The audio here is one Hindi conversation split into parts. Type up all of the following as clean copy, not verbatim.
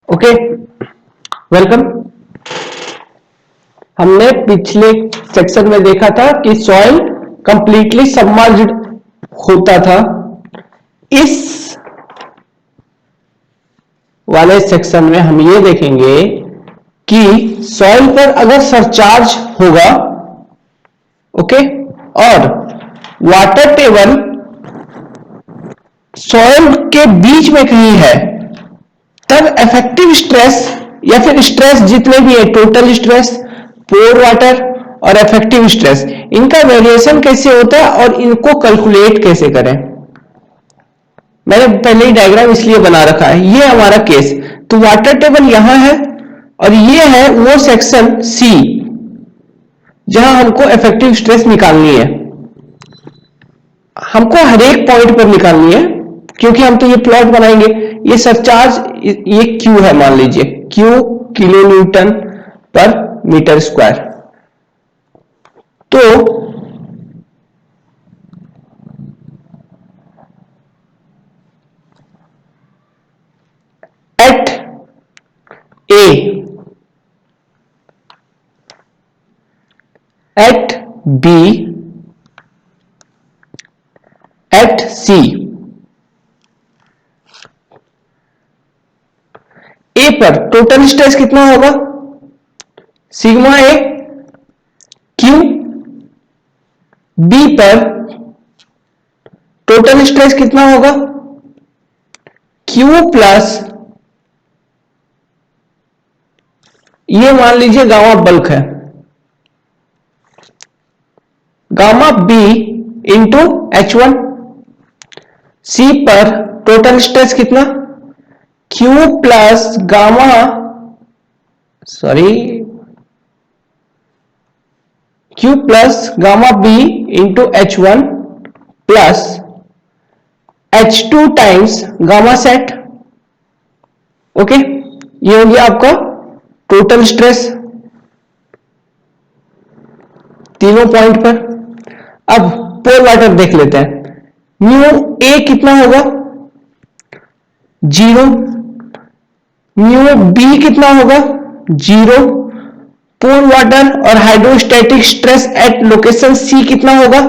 Okay, welcome. हमने पिछले सेक्शन में देखा था कि सॉइल कंप्लीटली सबमर्ज्ड होता था। इस वाले सेक्शन में हम ये देखेंगे कि सॉइल पर अगर सरचार्ज होगा, ओके, और वाटर टेबल सॉइल के बीच में कहीं है, तब इफेक्टिव स्ट्रेस या फिर स्ट्रेस जितने भी है, टोटल स्ट्रेस, पोर वाटर और इफेक्टिव स्ट्रेस, इनका वेरिएशन कैसे होता है और इनको कैलकुलेट कैसे करें। मैंने पहले ही डायग्राम इसलिए बना रखा है। ये हमारा केस, तो वाटर टेबल यहां है और ये है वो सेक्शन सी जहां हमको इफेक्टिव स्ट्रेस निकालनी है। हमको हर एक पॉइंट पर निकालनी है क्योंकि हम तो ये प्लॉट बनाएंगे। ये सरचार्ज, ये क्यू है, मान लीजिए Q kilo newton per metre square. तो at A, at B, at C, A पर टोटल स्ट्रेस कितना होगा? Sigma A Q. बी पर टोटल स्ट्रेस कितना होगा? क्यू प्लस, ये मान लीजिए गामा बल्क है, gamma B into H1। C पर टोटल स्ट्रेस कितना? Q plus gamma, sorry, Q plus gamma B into H1 plus H2 times gamma sat. Okay, ये हो गया आपका टोटल स्ट्रेस तीनों पॉइंट पर। अब पोर वाटर देख लेते हैं। म्यू ए कितना होगा? 0। म्यू बी कितना होगा? 0। पोर वाटर और hydrostatic stress at location C कितना होगा?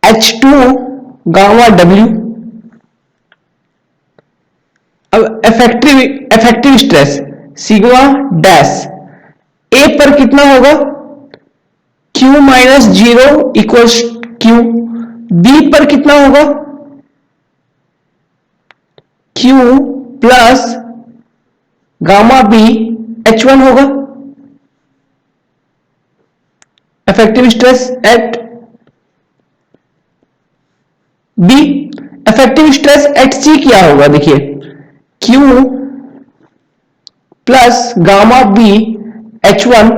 H2 gamma W। अब effective stress sigma dash A पर कितना होगा? Q minus 0 equals Q। B पर कितना होगा? Q plus gamma B H1 होगा। Effective stress at B. Effective stress at C क्या होगा? देखिए, Q plus gamma B H1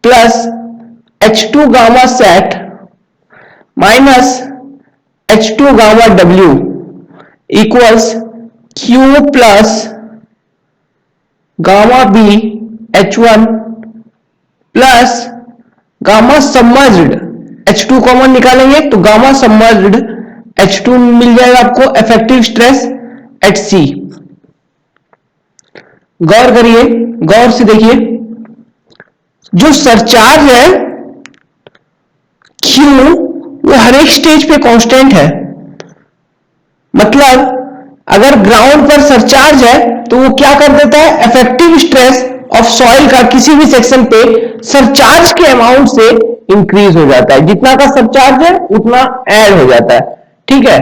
plus H2 gamma sat minus H2 gamma W equals Q plus gamma B H1 plus gamma submerged H2 common निकालेंगे तो गामा सबमर्ज्ड H2 मिल जाएगा आपको। इफेक्टिव स्ट्रेस एट सी। गौर करिए, गौर से देखिए, जो सरचार्ज है Q वो हर एक स्टेज पे कांस्टेंट है। मतलब अगर ग्राउंड पर सरचार्ज है तो वो क्या कर देता है? इफेक्टिव स्ट्रेस ऑफ सॉइल का किसी भी सेक्शन पे सरचार्ज के अमाउंट से इंक्रीज हो जाता है। जितना का सरचार्ज है उतना ऐड हो जाता है। ठीक है,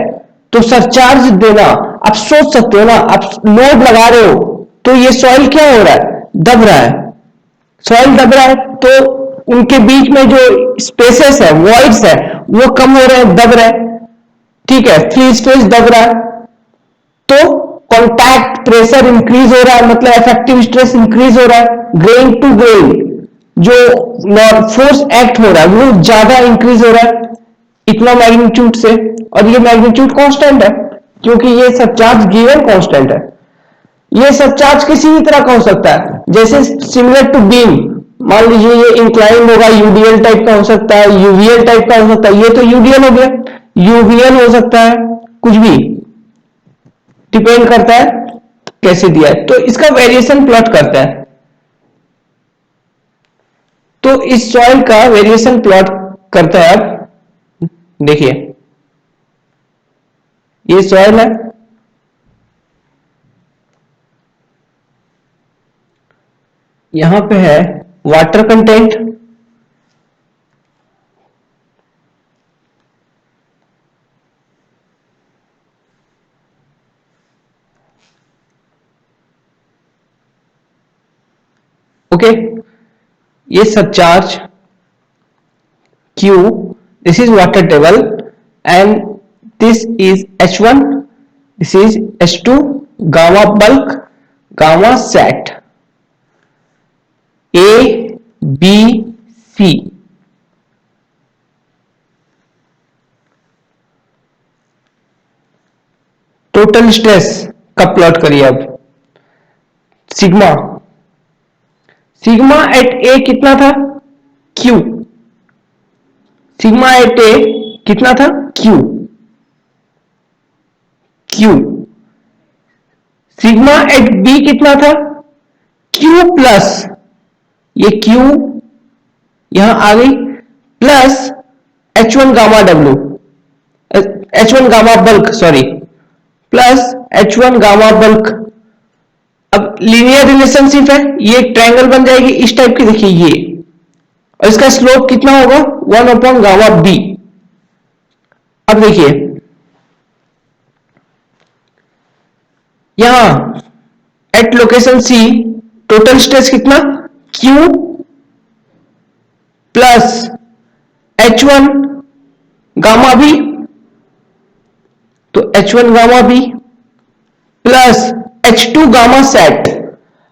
तो सरचार्ज देना, आप सोच सकते हो ना, आप लोड लगा रहे हो तो ये सॉइल क्या हो रहा है? दब रहा है। सॉइल दब रहा है तो उनके बीच में जो स्पेसेस है, वॉइड्स है, वो कम हो रहे हैं, दब रहे हैं। ठीक है, फ्री स्पेस दब रहा है तो कॉन्टैक्ट प्रेशर इंक्रीज हो रहा है, मतलब इफेक्टिव स्ट्रेस इंक्रीज हो रहा है। ग्रेन टू ग्रेन जो फोर्स एक्ट हो रहा है वो ज्यादा इंक्रीज हो रहा है इतना मैग्नीट्यूड से, और ये मैग्नीट्यूड कांस्टेंट है क्योंकि ये सरचार्ज गिवन कांस्टेंट है। ये सरचार्ज किसी भी तरह का हो सकता है, जैसे सिमिलर टू बीम, मान लीजिए ये इंक्लाइन होगा, यूडीएल टाइप का हो सकता है, यूवीएल टाइप का हो सकता है। ये तो यूडीएल हो गया, यूवीएल हो सकता है, कुछ भी डिपेंड करता है कैसे दिया है, तो इसका वेरिएशन प्लॉट करता है। तो इस सॉइल का वेरिएशन प्लॉट करता है। अब देखिए ये सॉइल है, यहां पे है वाटर कंटेंट, ओके। ये surcharge Q, this is water table, and this is H1, this is H2, gamma bulk, gamma sat, A, B, C। Total stress का प्लॉट करिए अब। सिग्मा, सिग्मा एट ए कितना था? Q। सिग्मा एट ए कितना था? Q। Q। Sigma at B कितना था? Q प्लस, ये Q यहां आ गई, plus H1 gamma W, H1 gamma bulk, sorry, plus H1 gamma bulk. अब लीनियर रिलेशनशिप है, ये एक ट्रायंगल बन जाएगी इस टाइप की, देखिए ये, और इसका स्लोप कितना होगा? 1 गामा बी। अब देखिए यहां at location C total stress कितना? Q plus H1 gamma B, तो H1 gamma B plus H2 gamma sat.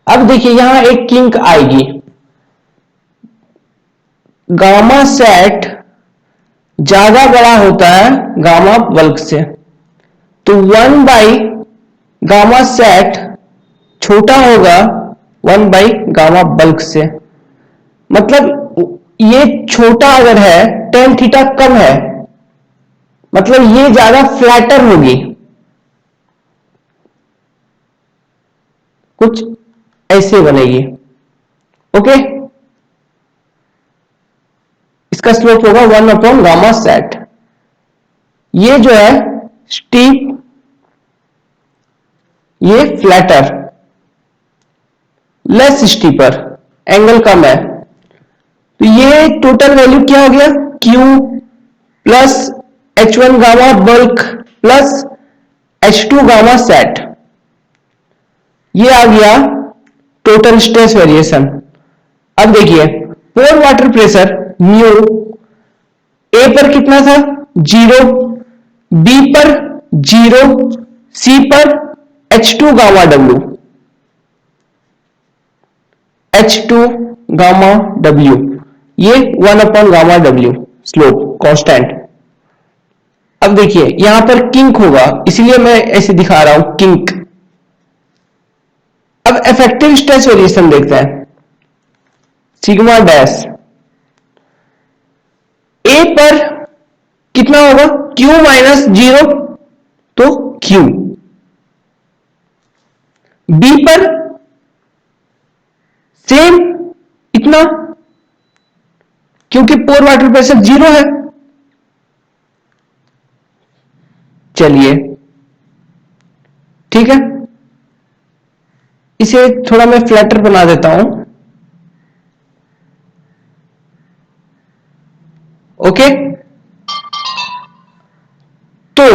अब देखिए यहां एक किंक आएगी, गामा सेट ज्यादा बड़ा होता है गामा बल्क से, तो 1 बाई गामा सेट छोटा होगा 1 बाई गामा बल्क से। मतलब ये छोटा अगर है, tan थीटा कम है, मतलब ये ज्यादा फ्लैटर होगी, कुछ ऐसे बनेगी, ओके। इसका स्लोप होगा 1 गामा सेट। ये जो है स्टीप, ये फ्लैटर, लेस स्टीपर, एंगल कम है, तो ये टोटल वैल्यू क्या हो गया? Q plus H1 gamma bulk plus H2 gamma sat, ये आ गया टोटल स्ट्रेस वेरिएशन। अब देखिए पोर वाटर प्रेशर म्यू ए पर कितना था? 0, बी पर 0, सी पर H2 gamma W, H2 gamma W, ये 1 गामा W स्लोप कांस्टेंट। अब देखिए यहां पर किंक होगा, इसलिए मैं ऐसे दिखा रहा हूं किंक। अब इफेक्टिव स्ट्रेस वेरिएशन देखते हैं, सिग्मा डैश ए पर कितना होगा? Q माइनस 0, तो Q। बी पर सेम इतना, क्योंकि पोर वाटर प्रेशर 0 है। चलिए ठीक है, इसे थोड़ा मैं फ्लैटर बना देता हूं, ओके। तो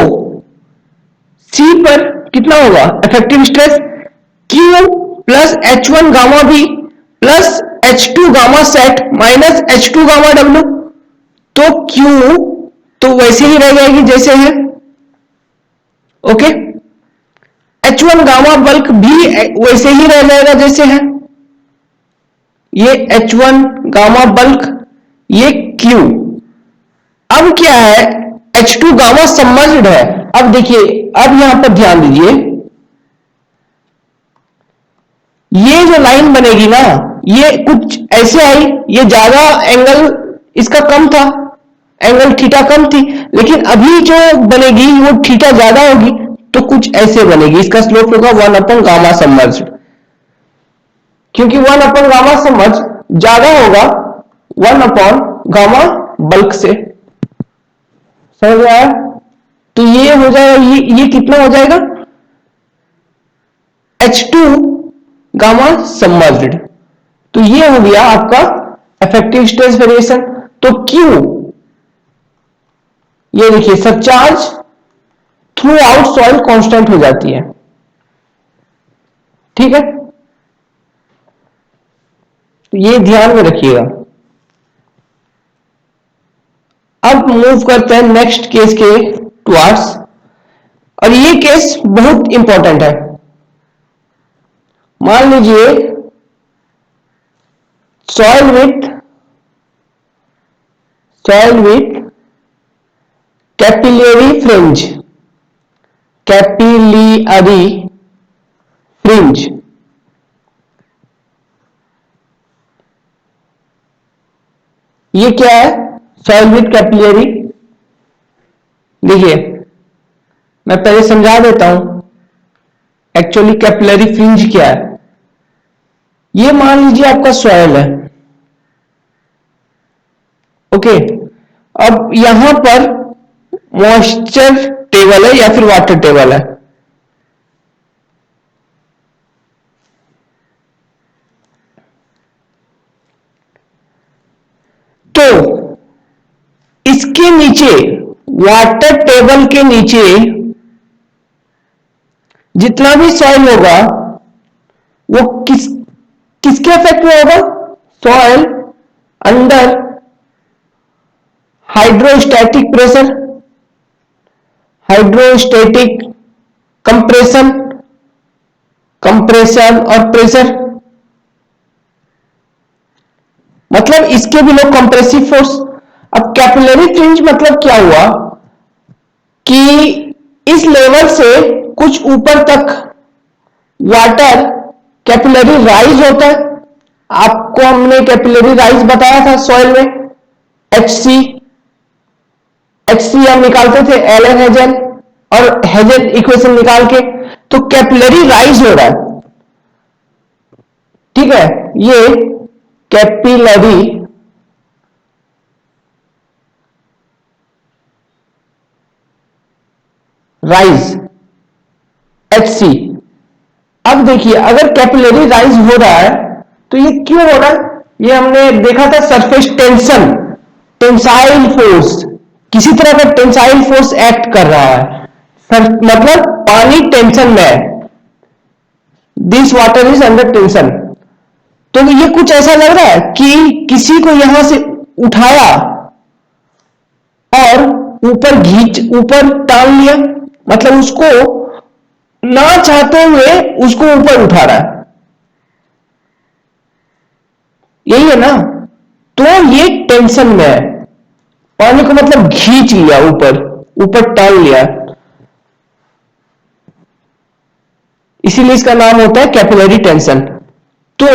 सी पर कितना होगा effective stress? Q plus H1 gamma B plus H2 gamma sat minus H2 gamma W, तो Q तो वैसे ही रह जाएगी जैसे है, ओके। H1 गामा बल्क भी वैसे ही रह जाएगा जैसे है, ये H1 गामा बल्क, ये Q। अब क्या है? H2 गामा सबमर्ज्ड है। अब देखिए, अब यहां पर ध्यान दीजिए, ये जो लाइन बनेगी ना, ये कुछ ऐसे आई, ये ज्यादा एंगल इसका कम था, एंगल थीटा कम थी, लेकिन अभी जो बनेगी वो थीटा ज्यादा होगी, तो कुछ ऐसे बनेगी, इसका स्लोप होगा 1/गामा सबमर्ज्ड, क्योंकि 1/गामा ज्यादा होगा 1/गामा बल्क से। समझ में आया? तो ये हो जाएगा, ये कितना हो जाएगा, H2 गामा सबमर्ज्ड। तो ये हो गया आपका इफेक्टिव स्ट्रेस वेरिएशन। तो क्यों, ये देखिए surcharge through out soil constant हो जाती है। ठीक है, तो ये ध्यान में रखिएगा। अब मूव करते हैं नेक्स्ट केस के टुवर्ड्स, और ये केस बहुत इंपॉर्टेंट है। मान लीजिए सॉइल विथ कैपिलरी फ्रिंज, ये क्या है, सॉइल विथ कैपिलरी। देखिए मैं पहले समझा देता हूं एक्चुअली कैपिलरी फ्रिंज क्या है। ये मान लीजिए आपका सॉइल है, ओके। अब यहां पर मॉइस्चर टेबल है या फिर वाटर टेबल है, तो इसके नीचे, वाटर टेबल के नीचे जितना भी सॉइल होगा वो किसके इफेक्ट में होगा, soil under hydrostatic pressure, hydrostatic compression और प्रेशर, मतलब इसके बिलो कंप्रेसिव फोर्स। अब कैपिलरी फ्रिंज मतलब क्या हुआ कि इस लेवल से कुछ ऊपर तक वाटर कैपिलरी राइज होता है। आपको हमने कैपिलरी राइज बताया था सॉइल में, HC हम निकालते थे एलन हेजन और हेजन इक्वेशन निकाल के। तो कैपिलरी राइज हो रहा है, ठीक है, ये कैपिलरी राइज HC। अब देखिए अगर कैपिलरी राइज हो रहा है तो ये क्यों हो रहा है, ये हमने देखा था सरफेस टेंशन, टेंसाइल फोर्स, किसी तरह का टेंसाइल फोर्स एक्ट कर रहा है, मतलब पानी टेंशन में है, this water is under tension. तो ये कुछ ऐसा लग रहा है कि किसी को यहां से उठाया और ऊपर टांग लिया, मतलब उसको ना चाहते हुए उसको ऊपर उठा रहा है, यही है ना। तो ये टेंशन में है, पानी को मतलब खींच लिया, ऊपर टांग लिया, इसीलिए इसका नाम होता है कैपिलरी टेंशन। तो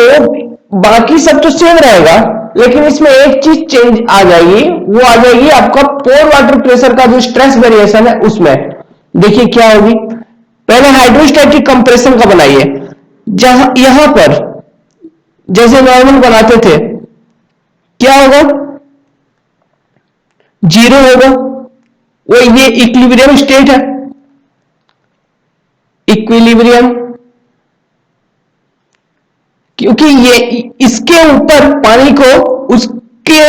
बाकी सब तो सेम रहेगा, लेकिन इसमें एक चीज चेंज आ जाएगी, वो आ जाएगी आपका पोर वाटर प्रेशर का जो स्ट्रेस वेरिएशन है उसमें। देखिए क्या होगी, पहले हाइड्रोस्टैटिक कंप्रेशन का बनाइए, यहां पर जैसे नॉर्मल बनाते थे क्या होगा, 0 होगा, वो ये इक्विलिब्रियम स्टेट है, इक्विलिब्रियम, क्योंकि ये इसके ऊपर पानी को उसके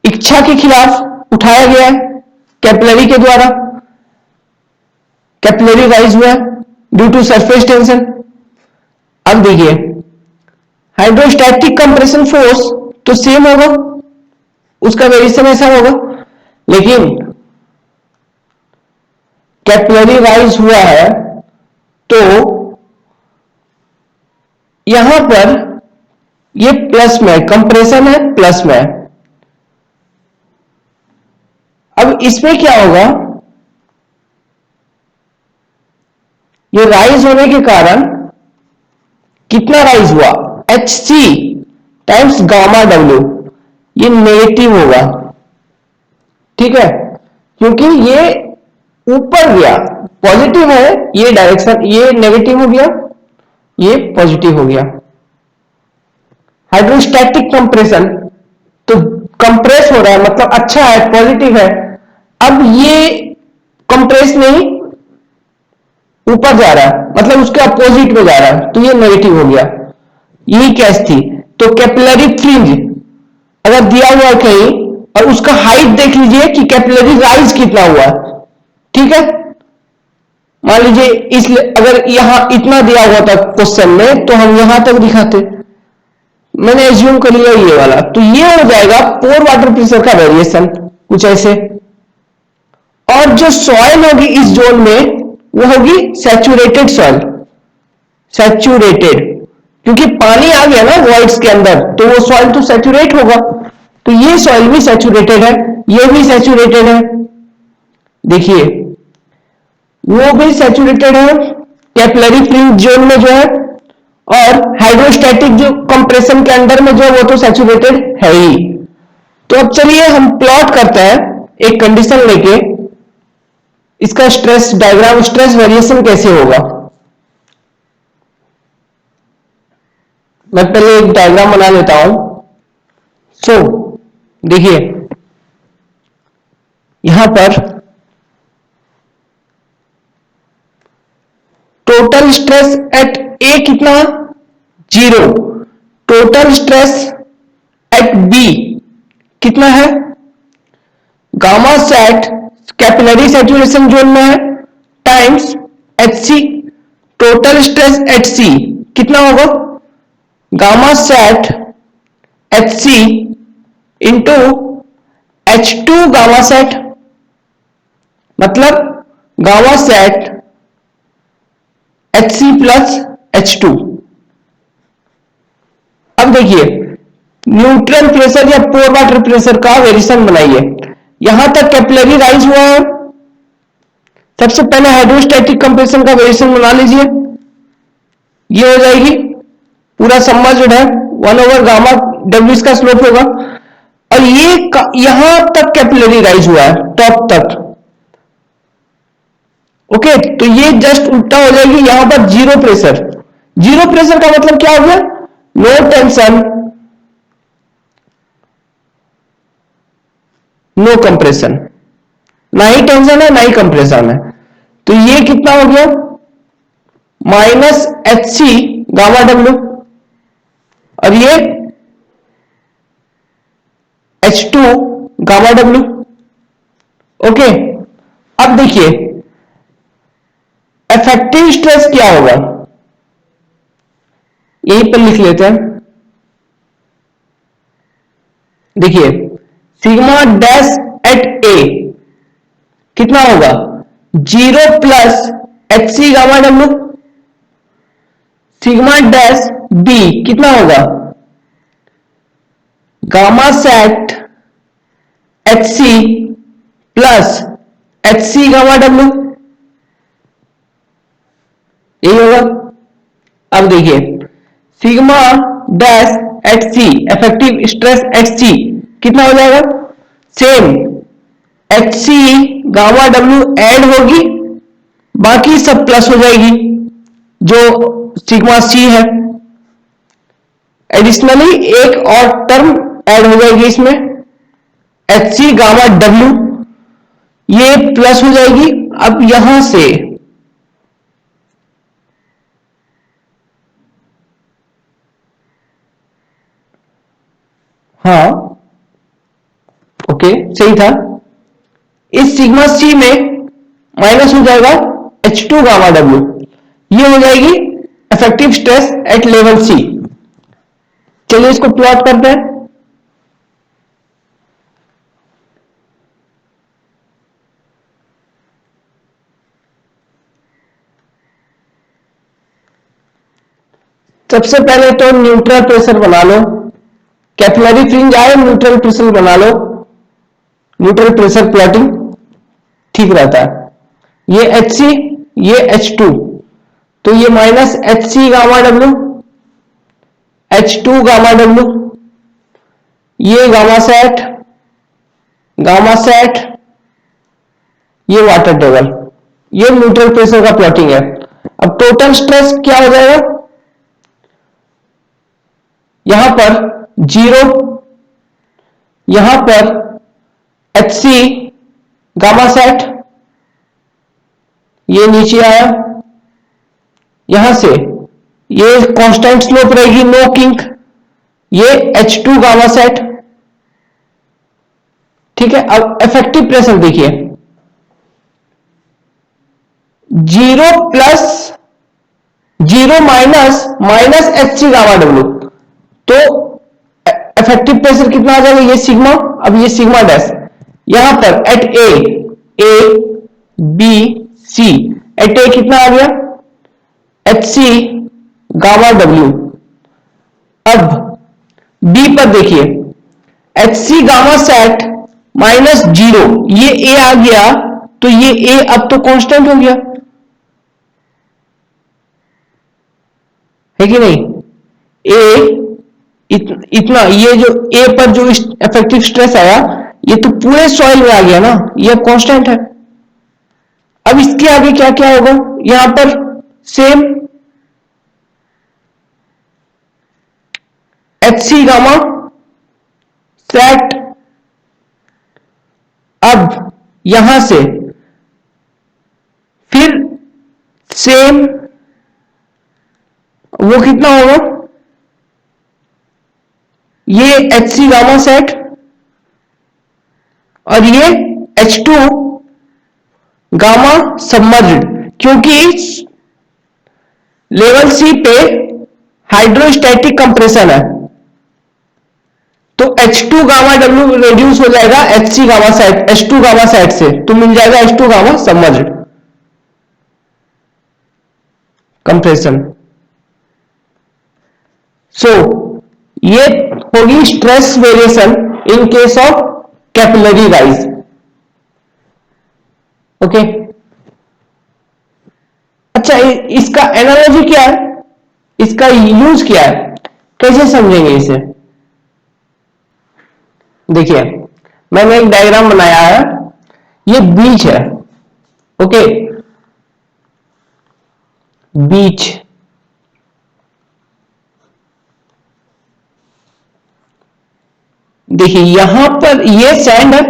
इच्छा के खिलाफ उठाया गया है कैपिलरी के द्वारा, कैपिलरी राइज हुआ ड्यू टू सरफेस टेंशन। अब देखिए हाइड्रोस्टैटिक कंप्रेशन फोर्स तो सेम होगा, उसका वेरिएशन ऐसा होगा, लेकिन कैपिलरी राइज हुआ है तो यहां पर ये प्लस में, कंप्रेशन है प्लस में। अब इसमें क्या होगा, ये राइज होने के कारण कितना राइज हुआ, HC टाइम्स गामा W, ये नेगेटिव होगा, ठीक है, क्योंकि ये ऊपर गया, पॉजिटिव है ये डायरेक्शन, ये नेगेटिव हो गया, ये पॉजिटिव हो गया। हाइड्रोस्टैटिक कंप्रेशन, तो कंप्रेस हो रहा है मतलब अच्छा है, पॉजिटिव है। अब ये कंप्रेस नहीं, ऊपर जा रहा है मतलब उसके अपोजिट में जा रहा है, तो ये नेगेटिव हो गया। यही केस थी। तो कैपिलरी फ्रिंज अगर दिया हुआ है कहीं और उसका हाइट देख लीजिए कि कैपिलरी राइज कितना हुआ, ठीक है। मान लीजिए इसलिए अगर यहां इतना दिया हुआ था क्वेश्चन में तो हम यहां तक दिखाते, मैंने एज्यूम कर लिया ये वाला, तो ये हो जाएगा पोर वाटर प्रेशर का वेरिएशन कुछ ऐसे। और जो सॉइल होगी इस जोन में वो होगी सैचुरेटेड सॉइल, सैचुरेटेड, क्योंकि पानी आ गया ना वॉइड्स के अंदर, तो वो सॉइल तो सैचुरेट होगा। तो ये सॉइल भी सैचुरेटेड है, ये भी सैचुरेटेड है, देखिए वो भी सैचुरेटेड है कैपिलरी फ्रिंज जोन में जो है, और हाइड्रोस्टैटिक जो कंप्रेशन के अंदर में जो है वो तो सैचुरेटेड है ही। तो अब चलिए हम प्लॉट करते हैं एक कंडीशन लेके, इसका स्ट्रेस डायग्राम, स्ट्रेस वेरिएशन कैसे होगा। मैं पहले एक डायग्राम बना लेता हूं। सो देखिए यहां पर टोटल स्ट्रेस एट ए कितना, 0। टोटल स्ट्रेस एट बी कितना है, gamma sat capillary saturation zone में है, times H C. Total stress at C कितना होगा, gamma sat H C into H2 gamma sat, मतलब gamma sat Hc plus H2। अब देखिए न्यूट्रल प्रेशर या पोर वाटर प्रेशर का वेरिएशन बनाइए। यहां तक कैपिलरी राइज हुआ है, सबसे पहले हाइड्रोस्टैटिक कंप्रेशन का वेरिएशन बना लीजिए, ये हो जाएगी पूरा सबमर्ज्ड है 1/गामा डब्ल्यू इसका स्लोप होगा। और ये यहां तक कैपिलरी राइज हुआ है टॉप तक, ओके। तो ये जस्ट उल्टा हो जाएगी, यहां पर जीरो प्रेशर। जीरो प्रेशर का मतलब क्या हो गया, नो टेंशन नो कंप्रेशन, ना ही टेंशन है ना ही कंप्रेशन है। तो ये कितना हो गया, minus H C gamma W, और ये H2 गामा डब्ल्यू, ओके। अब देखिए इफेक्टिव स्ट्रेस क्या होगा, यहीं पर लिख लेते हैं। देखिए सिग्मा डैश एट ए कितना होगा, 0 plus H C gamma W. Sigma dash B कितना होगा, gamma sat H C plus H C gamma W, यही होगा। अब देखिए sigma dash H C effective stress H C कितना हो जाएगा, same H C gamma W add होगी, बाकी सब प्लस हो जाएगी जो सिग्मा सी है। एडिशनली एक और टर्म ऐड हो जाएगी इसमें, एच सी गामा डब्ल्यू, ये प्लस हो जाएगी। अब यहां से हाँ ओके सही था, इस सिग्मा सी में माइनस हो जाएगा H2 गामा डब्ल्यू, ये हो जाएगी इफेक्टिव स्ट्रेस एट लेवल सी। चलिए इसको प्लॉट करते हैं। सबसे पहले तो न्यूट्रल प्रेशर बना लो, कैपिलरी फ्रिंज आए न्यूट्रल प्रेशर बना लो, न्यूट्रल प्रेशर प्लॉटिंग ठीक रहता है। ये Hc ये H2, तो ये minus H C gamma W, H2 gamma W, ये गामा सेट, ये वाटर टेबल। ये न्यूट्रल प्रेशर का प्लॉटिंग है। अब टोटल स्ट्रेस क्या हो जाएगा, यहां पर 0, यहां पर एच सी गामा सेट, ये नीचे आया, यहां से ये कांस्टेंट स्लोप रहेगी, नो किंक, ये H2 गामा सेट। ठीक है, अब इफेक्टिव प्रेशर देखिए, 0 plus 0 minus minus H C gamma W, तो इफेक्टिव प्रेशर कितना आ जाएगा, ये सिग्मा। अब ये सिग्मा डैश, यहां पर at A B C, at A कितना आ गया, एच सी गामा डब्ल्यू। अब बी पर देखिए, H C gamma sat minus 0, ये ए आ गया, तो ये ए अब तो कांस्टेंट हो गया है कि नहीं, ए इतना, ये जो ए पर जो इफेक्टिव स्ट्रेस आया, ये तो पूरे सॉइल में आ गया ना, ये अब कांस्टेंट है। अब इसके आगे क्या क्या होगा, यहां पर same H C gamma sat. अब यहां से फिर सेम, वो कितना होगा, ये एच सी गामा सेट और ये H2 गामा सबमर्ज्ड, क्योंकि लेवल सी पे हाइड्रोस्टैटिक कंप्रेशन है, तो H2 गामा डब्ल्यू रिड्यूस हो जाएगा HC gamma sat, H2 gamma set से, तो मिल जाएगा H2 गामा सबमर्ज्ड कंप्रेशन। सो ये होगी stress variation in case of capillary rise. Okay, अच्छा इसका एनालॉजी क्या है, इसका यूज क्या है, कैसे समझेंगे इसे। देखिए मैंने एक डायग्राम बनाया है, ये बीच है, ओके, बीच, देखिए यहां पर ये सैंड है,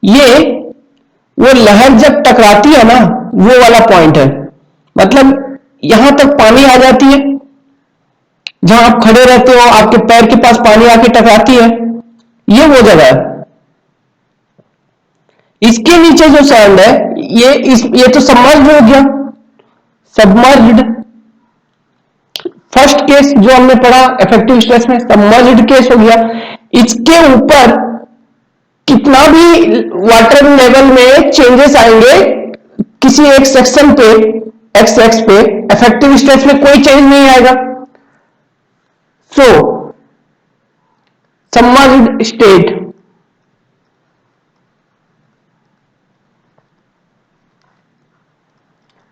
ये वो लहर जब टकराती है ना, वो वाला पॉइंट है, मतलब यहां तक पानी आ जाती है, जहां आप खड़े रहते हो आपके पैर के पास पानी आके टकराती है, ये वो जगह है। इसके नीचे जो सैंड है, ये तो सबमर्ज्ड हो गया, सबमर्ज्ड, फर्स्ट केस जो हमने पढ़ा इफेक्टिव स्ट्रेस में सबमर्ज्ड केस हो गया। इसके ऊपर कितना भी वाटर लेवल में चेंजेस आएंगे, किसी एक सेक्शन पे एक्स एक्स पे इफेक्टिव स्ट्रेस में कोई चेंज नहीं आएगा। सो सबमर्ज्ड स्टेट,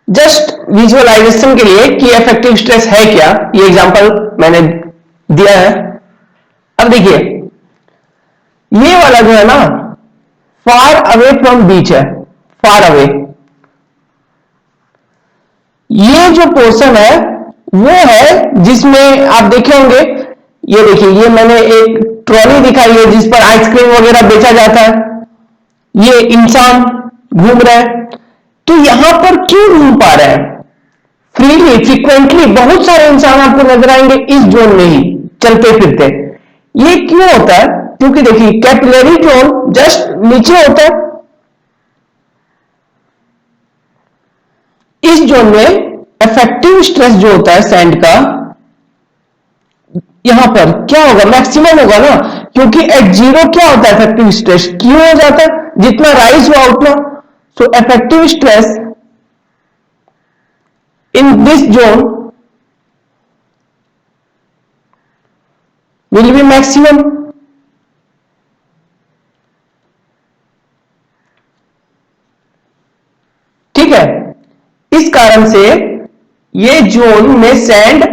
जस्ट विजुअलाइजेशन के लिए कि इफेक्टिव स्ट्रेस है क्या, ये एग्जांपल मैंने दिया है। अब देखिए ये वाला जो है ना, फार अवे फ्रॉम बीच है, फार अवे, ये जो पोर्शन है वो है जिसमें आप देखे होंगे, ये देखिए ये मैंने एक ट्रॉली दिखाई है जिस पर आइसक्रीम वगैरह बेचा जाता है, ये इंसान घूम रहा है, तो यहां पर क्यों घूम पा रहे हैं फ्रीली, फ्रीक्वेंटली, बहुत सारे इंसान आपको नजर आएंगे इस जोन में ही चलते फिरते। ये क्यों होता है, क्योंकि देखिए कैपिलरी जोन जस्ट नीचे होता है, इस जोन में इफेक्टिव स्ट्रेस जो होता है सैंड का, यहां पर क्या होगा, मैक्सिमम होगा ना, क्योंकि एट जीरो क्या होता है इफेक्टिव स्ट्रेस, क्यों हो जाता है, जितना राइज हुआ उतना। So effective stress in this zone will be maximum. ठीक है, इस कारण से ये जोन में सैंड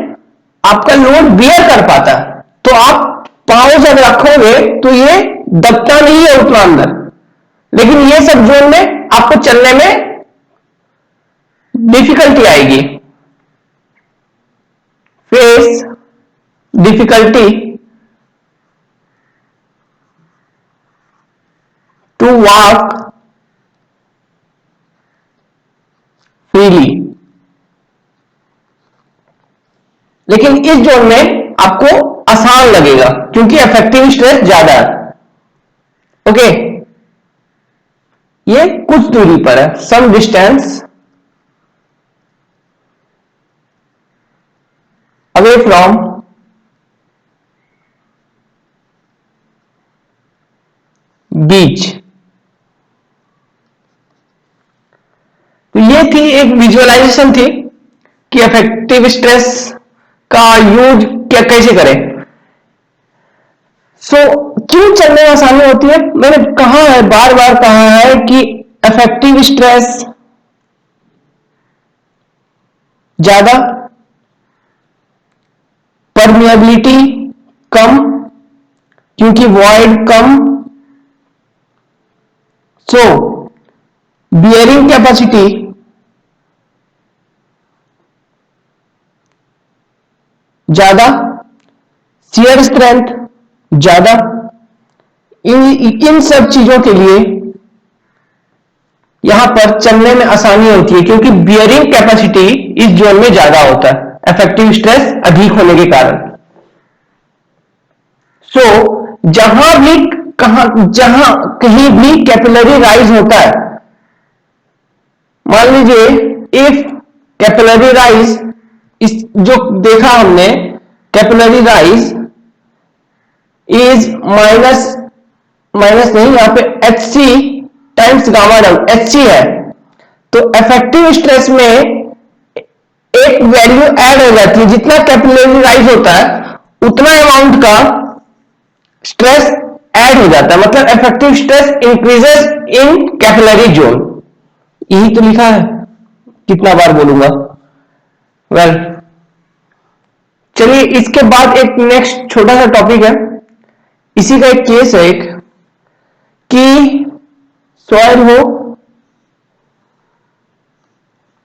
आपका लोड बियर कर पाता है, तो आप पांव जब रखोगे तो ये दबता नहीं है उतना अंदर, लेकिन ये सब जोन में आपको चलने में डिफिकल्टी आएगी, face difficulty to walk freely. लेकिन इस जोन में आपको आसान लगेगा क्योंकि अफेक्टिव स्ट्रेस ज्यादा है। ओके, ये कुछ दूरी पर है, सम डिस्टेंस अवे फ्रॉम बीच। तो ये थी एक विजुअलाइजेशन थी कि अफेक्टिव स्ट्रेस का यूज क्या कैसे करें। क्यों चलने में आसानी होती है? मैंने कहा है, बार बार कहा है कि अफेक्टिव स्ट्रेस ज्यादा, परमिएबिलिटी कम क्योंकि वॉइड कम, सो बियरिंग कैपेसिटी ज्यादा, शियर स्ट्रेंथ ज्यादा। इन सब चीजों के लिए यहां पर चलने में आसानी होती है क्योंकि बियरिंग कैपेसिटी इस जोन में ज्यादा होता है इफेक्टिव स्ट्रेस अधिक होने के कारण। जहां कहीं भी कैपिलरी राइज होता है, मान लीजिए इफ कैपिलरी राइज, इस जो देखा हमने कैपिलरी राइज इज माइनस नहीं, यहां पे H C times gamma down, H C है, तो इफेक्टिव स्ट्रेस में एक वैल्यू ऐड हो जाती है, जितना कैपिलरी राइज होता है उतना अमाउंट का स्ट्रेस ऐड हो जाता है, मतलब इफेक्टिव स्ट्रेस इंक्रीजेस इन कैपिलरी जोन। यही तो लिखा है, कितना बार बोलूंगा। वेल, चलिए इसके बाद एक नेक्स्ट छोटा सा टॉपिक है, इसी का एक केस है एक, कि सॉइल हो,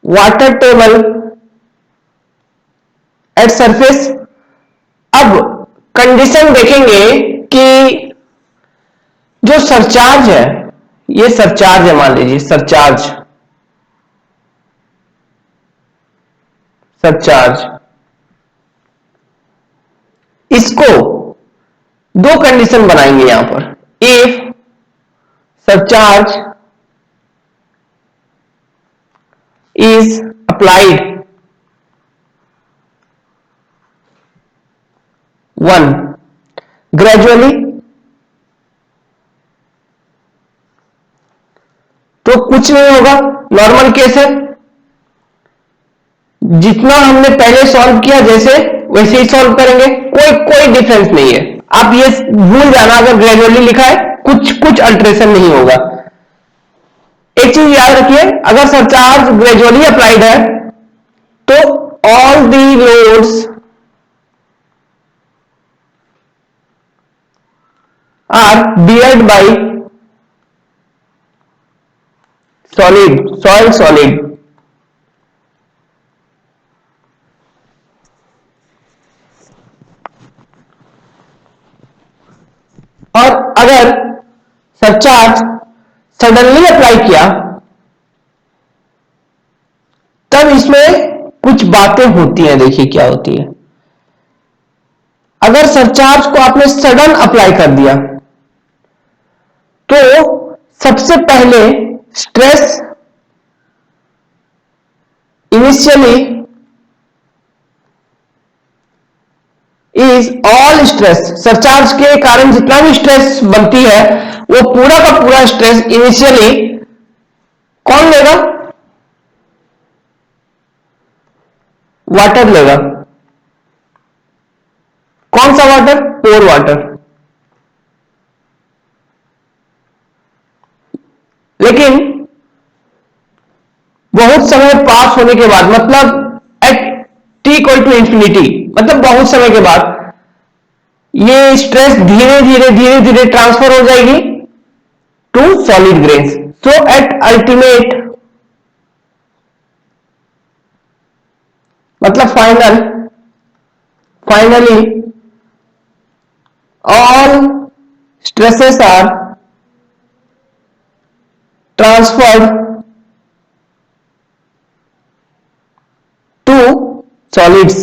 वाटर टेबल एट सरफेस। अब कंडीशन देखेंगे कि जो सरचार्ज है, ये सरचार्ज है, मान लीजिए सरचार्ज इसको दो कंडीशन बनाएंगे यहां पर। If surcharge is applied 1 gradually, तो कुछ नहीं होगा, नॉर्मल केस है, जितना हमने पहले सॉल्व किया जैसे वैसे ही सॉल्व करेंगे, कोई डिफरेंस नहीं है। आप ये भूल जाना, अगर ग्रेजुअली लिखा है कुछ अल्टरेशन नहीं होगा। एक चीज याद रखिए, अगर सरचार्ज ग्रेजुअली अप्लाइड है तो all the loads are beared by soil solid. और अगर सरचार्ज सडनली अप्लाई किया तब इसमें कुछ बातें होती हैं, देखिए क्या होती है। अगर सरचार्ज को आपने सडन अप्लाई कर दिया तो सबसे पहले stress initially is all stress, surcharge के कारण जितना भी स्ट्रेस बनती है वो पूरा का पूरा स्ट्रेस इनिशियली कौन लेगा? वाटर लेगा। कौन सा वाटर? पोर वाटर। लेकिन बहुत समय पास होने के बाद, मतलब at t equal to infinity, मतलब बहुत समय के बाद ये स्ट्रेस धीरे धीरे ट्रांसफर हो जाएगी to solid grains. So at ultimate मतलब finally all stresses are transferred to solids.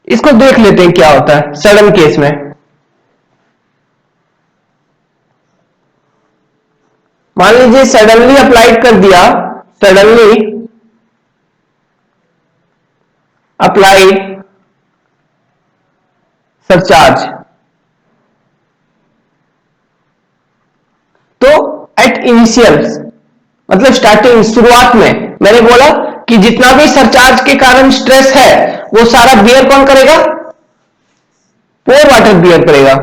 इसको देख लेते हैं क्या होता है सडन केस में। मान लीजिए सडनली अप्लाइड कर दिया, सडनली अप्लाइड सरचार्ज, तो एट इनिशियल मतलब स्टार्टिंग शुरुआत में मैंने बोला कि जितना भी सरचार्ज के कारण स्ट्रेस है वो सारा बियर कौन करेगा? पोर वाटर बियर करेगा।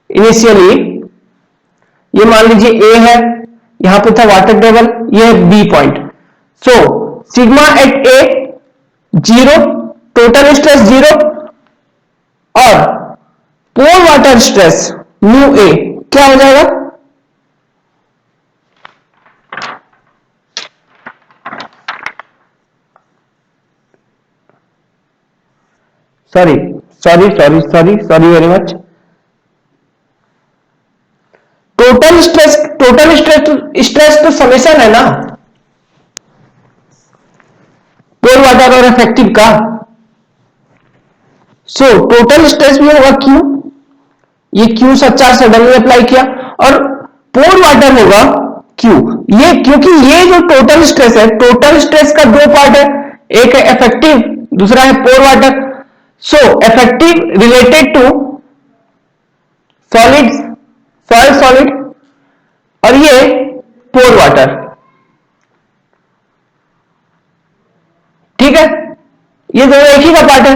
इनिशियली ये मान लीजिए ए है, यहां पे था वाटर टेबल, ये है B point. So sigma at A 0, total stress 0 और pore water stress mu A क्या हो जाएगा? Sorry very much. Total stress तो समेशन है ना पोर वाटर और इफेक्टिव का। सो टोटल स्ट्रेस भी होगा क्यू, ये क्यू सरचार्ज सडनली अप्लाई किया, और पोर वाटर होगा क्यू। ये क्योंकि ये जो टोटल स्ट्रेस है, टोटल स्ट्रेस का दो पार्ट है, एक है इफेक्टिव, दूसरा है pore water. So effective related to solids, solid, और ये पोर वाटर, ठीक है, ये दोनों एक ही का पार्ट है।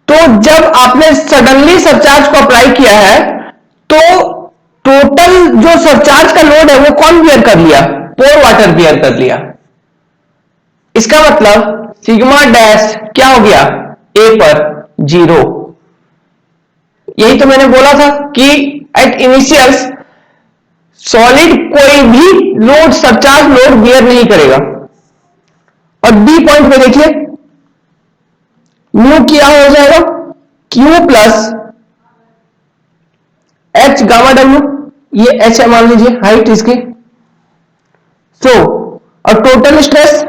तो जब आपने सडनली सरचार्ज को अप्लाई किया है तो टोटल जो सरचार्ज का लोड है वो कौन बियर कर लिया? पोर वाटर बियर कर लिया। इसका मतलब सिग्मा डैश क्या हो गया? ए पर 0। यही तो मैंने बोला था कि एट इनिशियल्स सॉलिड कोई भी लोड सरचार्ज लोड बियर नहीं करेगा। और बी पॉइंट पे देखिए म्यू क्या हो जाएगा? Q plus H gamma W, ये एच है मान लीजिए हाइट इसकी। सो और total stress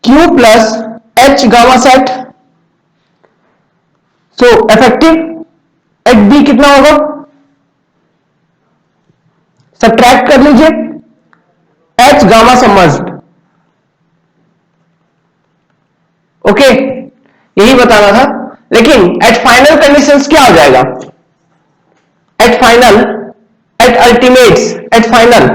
Q plus H gamma sat. So effective at B कितना होगा? सब्ट्रैक्ट कर लीजिए एच गामा सबमर्ज्ड। ओके, यही बताना था। लेकिन एट फाइनल कंडीशंस क्या हो जाएगा? At final, at ultimates, at final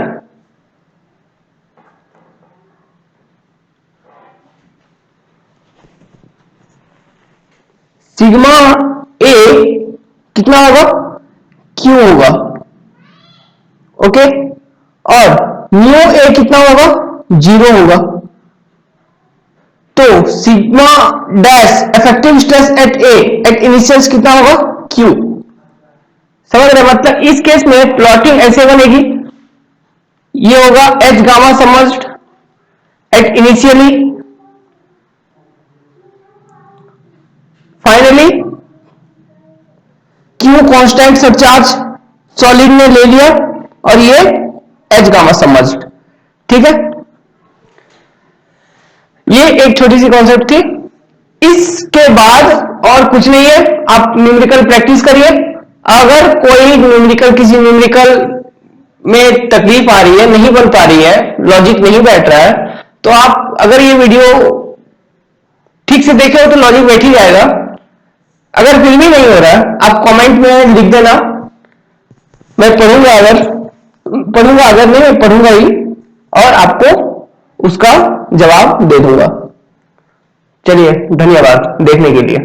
sigma A कितना होगा? क्यू होगा। ओके, और म्यू ए कितना होगा? 0 होगा। तो sigma dash effective stress at A at initials कितना होगा? क्यू। समझ रहे? मतलब इस केस में प्लॉटिंग ऐसे बनेगी, ये होगा H gamma submerged at initially, finally Q constant surcharge solid ने ले लिया, और ये एच गामा सबमर्ज्ड। ठीक है, ये एक छोटी सी कॉन्सेप्ट थी। इसके बाद और कुछ नहीं है, आप न्यूमेरिकल प्रैक्टिस करिए। अगर कोई न्यूमेरिकल, किसी न्यूमेरिकल में तकलीफ आ रही है, नहीं बन पा रही है, लॉजिक नहीं बैठ रहा है, तो आप अगर ये वीडियो ठीक से देखे हो तो लॉजिक बैठ ही जाएगा। अगर फिर भी नहीं हो रहा, आप कमेंट में लिख देना, मैं पढ़ूंगा। अगर नहीं, मैं पढ़ूंगा ही और आपको उसका जवाब दे दूंगा। चलिए, धन्यवाद देखने के लिए।